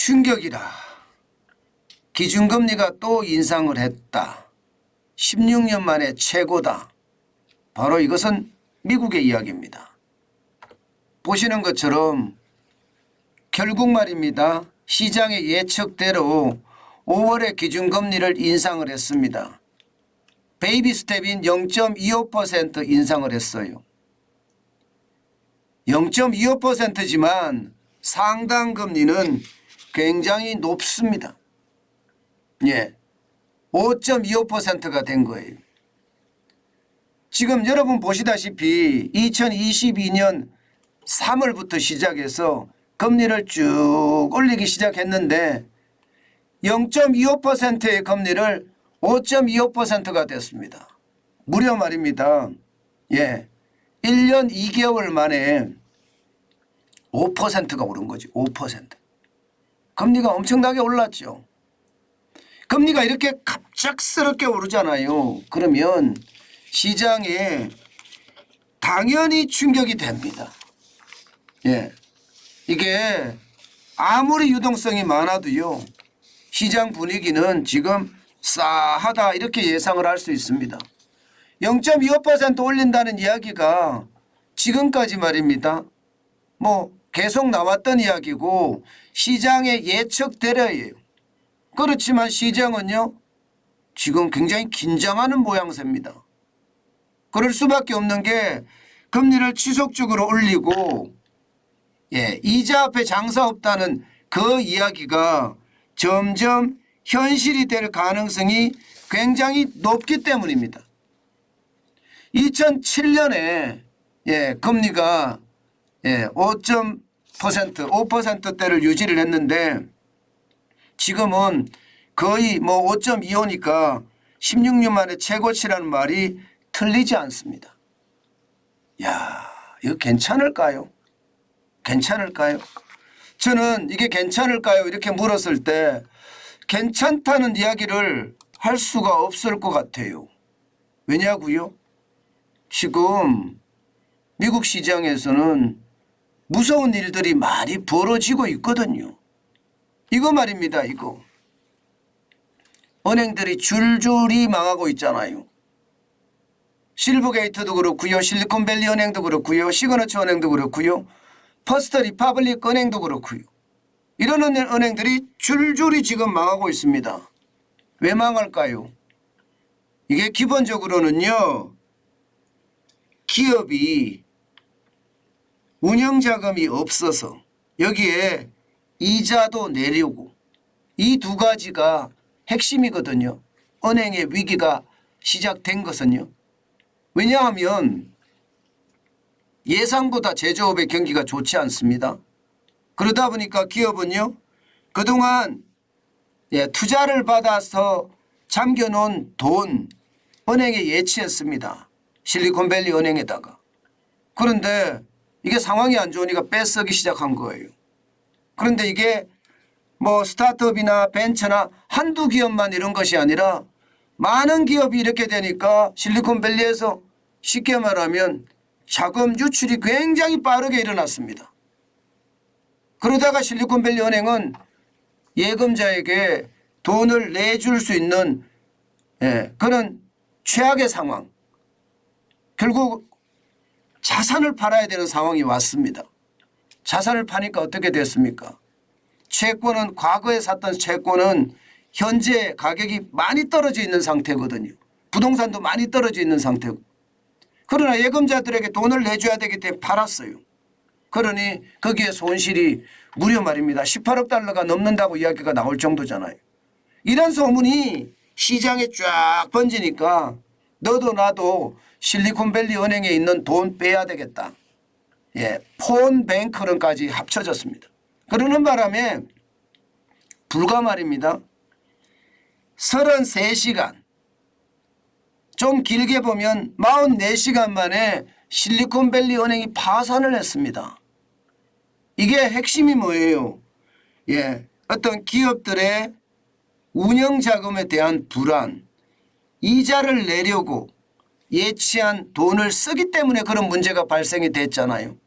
충격이다. 기준금리가 또 인상을 했다. 16년 만에 최고다. 바로 이것은 미국의 이야기입니다. 보시는 것처럼 결국 말입니다. 시장의 예측대로 5월에 기준금리를 인상을 했습니다. 베이비 스텝인 0.25% 인상을 했어요. 0.25%지만 상당 금리는 굉장히 높습니다. 예, 5.25%가 된 거예요. 지금 여러분 보시다시피 2022년 3월부터 시작해서 금리를 쭉 올리기 시작했는데 0.25%의 금리를 5.25%가 됐습니다. 무려 말입니다. 예, 1년 2개월 만에 5%가 오른 거지. 5%. 금리가 엄청나게 올랐죠. 금리가 이렇게 갑작스럽게 오르잖아요. 그러면 시장에 당연히 충격이 됩니다. 예, 이게 아무리 유동성이 많아도요. 시장 분위기는 지금 싸하다 이렇게 예상을 할 수 있습니다. 0.25% 올린다는 이야기가 지금까지 말입니다. 뭐 계속 나왔던 이야기고 시장의 예측대로예요. 그렇지만 시장은요. 지금 굉장히 긴장하는 모양새입니다. 그럴 수밖에 없는 게 금리를 지속적으로 올리고 이자 앞에 장사 없다는 그 이야기가 점점 현실이 될 가능성이 굉장히 높기 때문입니다. 2007년에 금리가 5%대를 유지를 했는데 지금은 거의 뭐 5.25니까 16년 만에 최고치라는 말이 틀리지 않습니다. 야, 이거 괜찮을까요? 괜찮을까요? 저는 이게 괜찮을까요? 이렇게 물었을 때 괜찮다는 이야기를 할 수가 없을 것 같아요. 왜냐고요? 지금 미국 시장에서는 무서운 일들이 많이 벌어지고 있거든요. 이거 말입니다. 이거. 은행들이 줄줄이 망하고 있잖아요. 실버게이트도 그렇고요. 실리콘밸리 은행도 그렇고요. 시그너처 은행도 그렇고요. 퍼스트 리퍼블릭 은행도 그렇고요. 이런 은행들이 줄줄이 지금 망하고 있습니다. 왜 망할까요? 이게 기본적으로는요. 기업이 운영자금이 없어서 여기에 이자도 내려고 이 두 가지가 핵심이거든요. 은행의 위기가 시작된 것은요. 왜냐하면 예상보다 제조업의 경기가 좋지 않습니다. 그러다 보니까 기업은요. 그동안 투자를 받아서 잠겨놓은 돈 은행에 예치했습니다. 실리콘밸리 은행에다가. 그런데 이게 상황이 안 좋으니까 뺏어기 시작한 거예요. 그런데 이게 뭐 스타트업이나 벤처나 한두 기업만 이런 것이 아니라 많은 기업이 이렇게 되니까 실리콘밸리에서 쉽게 말하면 자금 유출이 굉장히 빠르게 일어났습니다. 그러다가 실리콘밸리 은행은 예금자에게 돈을 내줄 수 있는 그런 최악의 상황. 결국 자산을 팔아야 되는 상황이 왔습니다. 자산을 파니까 어떻게 됐습니까? 채권은 과거에 샀던 채권은 현재 가격이 많이 떨어져 있는 상태거든요. 부동산도 많이 떨어져 있는 상태고. 그러나 예금자들에게 돈을 내줘야 되기 때문에 팔았어요. 그러니 거기에 손실이 무려 말입니다. 18억 달러가 넘는다고 이야기가 나올 정도잖아요. 이런 소문이 시장에 쫙 번지니까 너도 나도 실리콘밸리 은행에 있는 돈 빼야 되겠다. 폰뱅크론까지 합쳐졌습니다. 그러는 바람에 불과 말입니다. 33시간 좀 길게 보면 44시간 만에 실리콘밸리 은행이 파산을 했습니다. 이게 핵심이 뭐예요? 어떤 기업들의 운영자금에 대한 불안, 이자를 내려고 예치한 돈을 쓰기 때문에 그런 문제가 발생이 됐잖아요.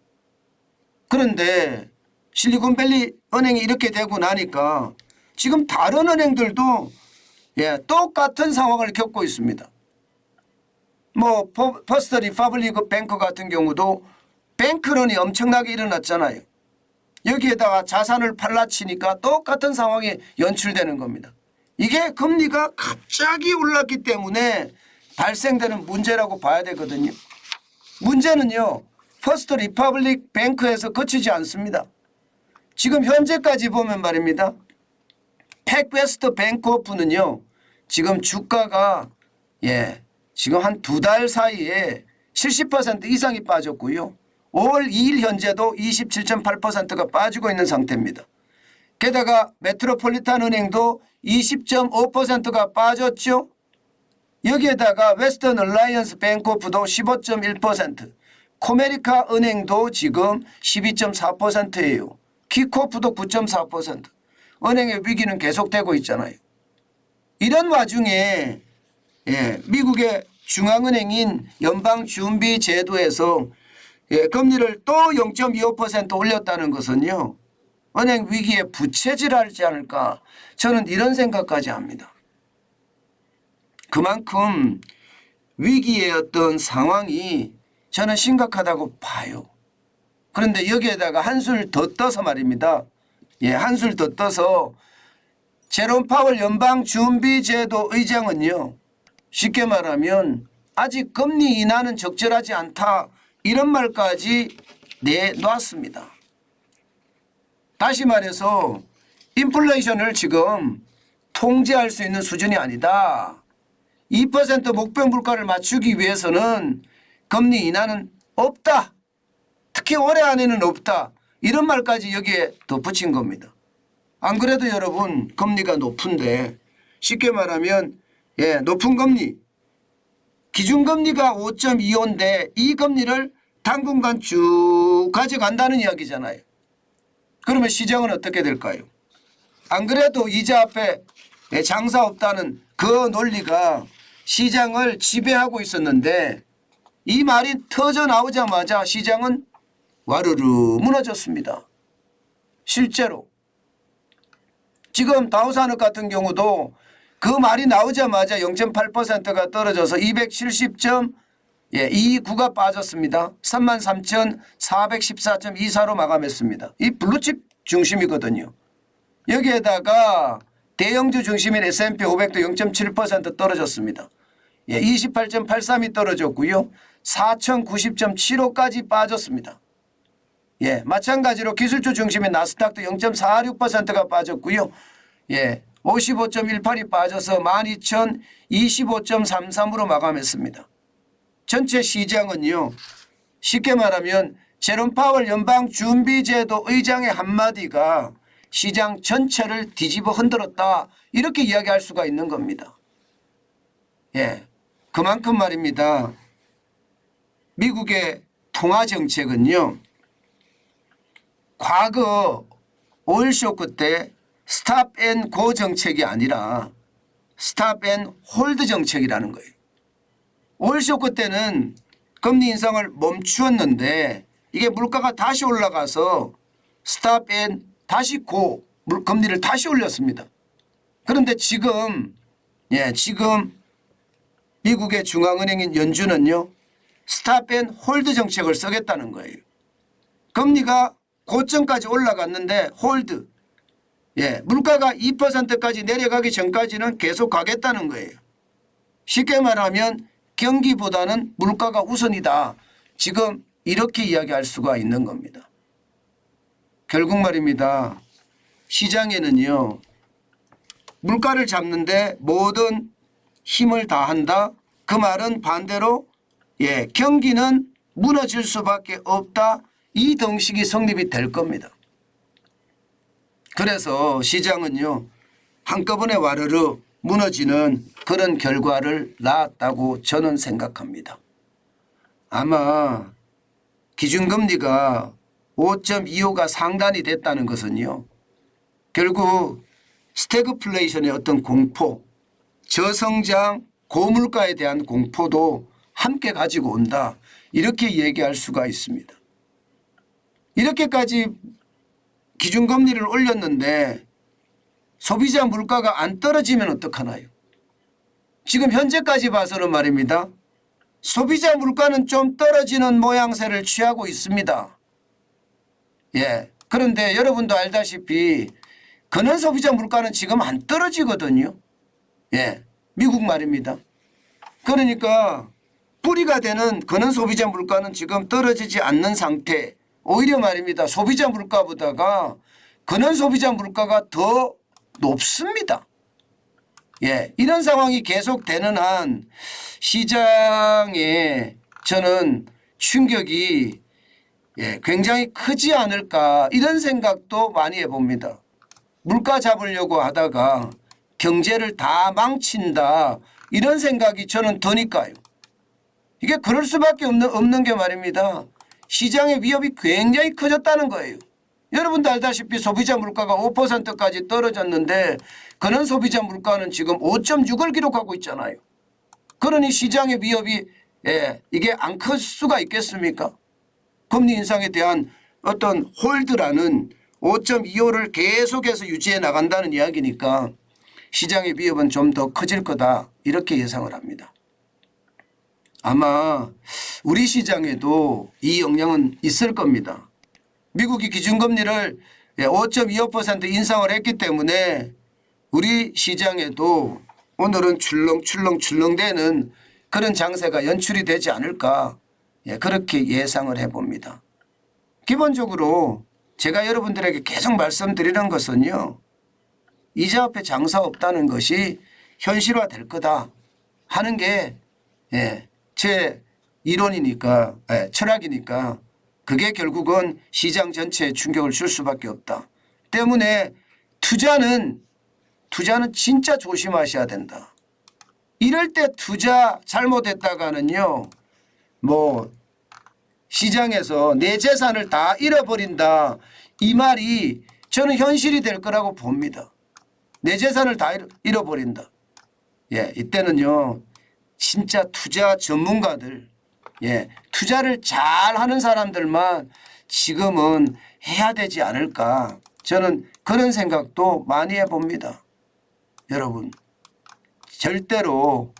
그런데 실리콘밸리 은행이 이렇게 되고 나니까 지금 다른 은행들도 똑같은 상황을 겪고 있습니다. 뭐 퍼스트 리퍼블릭 뱅크 같은 경우도 뱅크런이 엄청나게 일어났잖아요. 여기에다가 자산을 팔라치니까 똑같은 상황이 연출되는 겁니다. 이게 금리가 갑자기 올랐기 때문에 발생되는 문제라고 봐야 되거든요. 문제는요, 퍼스트 리퍼블릭 뱅크에서 그치지 않습니다. 지금 현재까지 보면 말입니다. 팩웨스트 뱅크오프는요, 지금 주가가 지금 한 2달 사이에 70% 이상이 빠졌고요. 5월 2일 현재도 27.8%가 빠지고 있는 상태입니다. 게다가 메트로폴리탄 은행도 20.5%가 빠졌죠. 여기에다가 웨스턴 얼라이언스 뱅크오프도 15.1%, 코메리카 은행도 지금 12.4%예요. 키코프도 9.4%. 은행의 위기는 계속되고 있잖아요. 이런 와중에 미국의 중앙은행인 연방준비제도에서 금리를 또 0.25% 올렸다는 것은요, 은행 위기에 부채질하지 않을까, 저는 이런 생각까지 합니다. 그만큼 위기의 어떤 상황이 저는 심각하다고 봐요. 그런데 여기에다가 한술 더 떠서 말입니다. 한술 더 떠서 제롬 파월 연방준비제도 의장은요, 쉽게 말하면 아직 금리 인하는 적절하지 않다, 이런 말까지 내놨습니다. 다시 말해서 인플레이션을 지금 통제할 수 있는 수준이 아니다. 2% 목표 물가를 맞추기 위해서는 금리 인하는 없다. 특히 올해 안에는 없다. 이런 말까지 여기에 덧붙인 겁니다. 안 그래도 여러분 금리가 높은데, 쉽게 말하면 높은 금리, 기준금리가 5.25인데 이 금리를 당분간 쭉 가져간다는 이야기잖아요. 그러면 시장은 어떻게 될까요? 안 그래도 이자 앞에 장사 없다는 그 논리가 시장을 지배하고 있었는데, 이 말이 터져 나오자마자 시장은 와르르 무너졌습니다. 실제로 지금 다우산업 같은 경우도 그 말이 나오자마자 0.8%가 떨어져서 270.29가 빠졌습니다. 33,414.24로 마감했습니다. 이 블루칩 중심이거든요. 여기에다가 대형주 중심인 S&P 500도 0.7% 떨어졌습니다. 28.83이 떨어졌고요. 4,090.75까지 빠졌습니다. 마찬가지로 기술주 중심인 나스닥도 0.46%가 빠졌고요. 55.18이 빠져서 12,025.33으로 마감했습니다. 전체 시장은요, 쉽게 말하면 제롬 파월 연방준비제도 의장의 한마디가 시장 전체를 뒤집어 흔들었다, 이렇게 이야기할 수가 있는 겁니다. 그만큼 말입니다. 미국의 통화정책은요, 과거 오일 쇼크 때 스탑 앤 고 정책이 아니라 스탑 앤 홀드 정책이라는 거예요. 오일 쇼크 때는 금리 인상을 멈추었는데 이게 물가가 다시 올라가서 스탑 앤 다시 고 금리를 다시 올렸습니다. 그런데 지금 미국의 중앙은행인 연준은요, 스탑 앤 홀드 정책을 쓰겠다는 거예요. 금리가 고점까지 올라갔는데 홀드, 물가가 2%까지 내려가기 전까지는 계속 가겠다는 거예요. 쉽게 말하면 경기보다는 물가가 우선이다. 지금 이렇게 이야기할 수가 있는 겁니다. 결국 말입니다. 시장에는요, 물가를 잡는데 모든 힘을 다한다. 그 말은 반대로 경기는 무너질 수밖에 없다. 이 등식이 성립이 될 겁니다. 그래서 시장은요, 한꺼번에 와르르 무너지는 그런 결과를 낳았다고 저는 생각합니다. 아마 기준금리가 5.25가 상단이 됐다는 것은요, 결국 스태그플레이션의 어떤 공포, 저성장, 고물가에 대한 공포도 함께 가지고 온다, 이렇게 얘기할 수가 있습니다. 이렇게까지 기준금리를 올렸는데 소비자 물가가 안 떨어지면 어떡하나요? 지금 현재까지 봐서는 말입니다. 소비자 물가는 좀 떨어지는 모양새를 취하고 있습니다. 예. 그런데 여러분도 알다시피 근원 소비자 물가는 지금 안 떨어지거든요. 예. 미국 말입니다. 그러니까 뿌리가 되는 근원 소비자 물가는 지금 떨어지지 않는 상태. 오히려 말입니다. 소비자 물가보다가 근원 소비자 물가가 더 높습니다. 예, 이런 상황이 계속되는 한 시장에 저는 충격이 굉장히 크지 않을까 이런 생각도 많이 해봅니다. 물가 잡으려고 하다가 경제를 다 망친다 이런 생각이 저는 드니까요. 이게 그럴 수밖에 없는 게 말입니다. 시장의 위협이 굉장히 커졌다는 거예요. 여러분도 알다시피 소비자 물가가 5%까지 떨어졌는데 근원 소비자 물가는 지금 5.6을 기록하고 있잖아요. 그러니 시장의 위협이 이게 안 클 수가 있겠습니까? 금리 인상에 대한 어떤 홀드라는 5.25를 계속해서 유지해 나간다는 이야기니까 시장의 위협은 좀 더 커질 거다 이렇게 예상을 합니다. 아마 우리 시장에도 이 영향은 있을 겁니다. 미국이 기준금리를 5.25% 인상을 했기 때문에 우리 시장에도 오늘은 출렁출렁되는 그런 장세가 연출이 되지 않을까 그렇게 예상을 해봅니다. 기본적으로 제가 여러분들에게 계속 말씀드리는 것은요. 이자 앞에 장사 없다는 것이 현실화될 거다 하는 게 제 이론이니까 철학이니까 그게 결국은 시장 전체에 충격을 줄 수밖에 없다. 때문에 투자는 진짜 조심하셔야 된다. 이럴 때 투자 잘못했다가는요. 시장에서 내 재산을 다 잃어버린다. 이 말이 저는 현실이 될 거라고 봅니다. 내 재산을 다 잃어버린다. 이때는요. 진짜 투자 전문가들 투자를 잘하는 사람들만 지금은 해야 되지 않을까. 저는 그런 생각도 많이 해봅니다. 여러분 절대로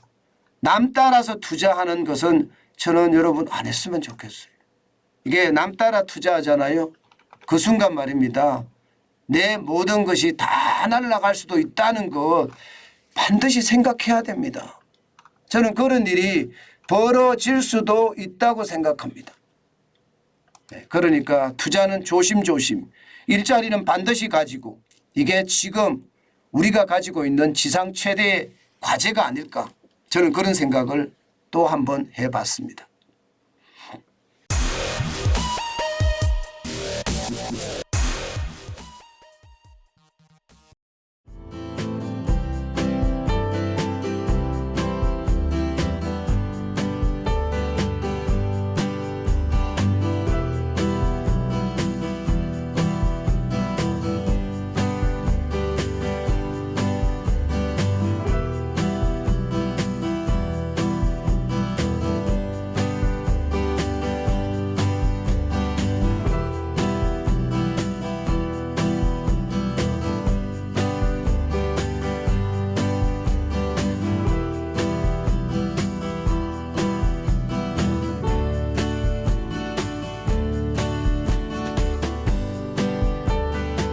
남 따라서 투자하는 것은 저는 여러분 안 했으면 좋겠어요. 이게 남 따라 투자하잖아요. 그 순간 말입니다. 내 모든 것이 다 날아갈 수도 있다는 것 반드시 생각해야 됩니다. 저는 그런 일이 벌어질 수도 있다고 생각합니다. 그러니까 투자는 조심조심 일자리는 반드시 가지고 이게 지금 우리가 가지고 있는 지상 최대의 과제가 아닐까 저는 그런 생각을 또 한번 해봤습니다.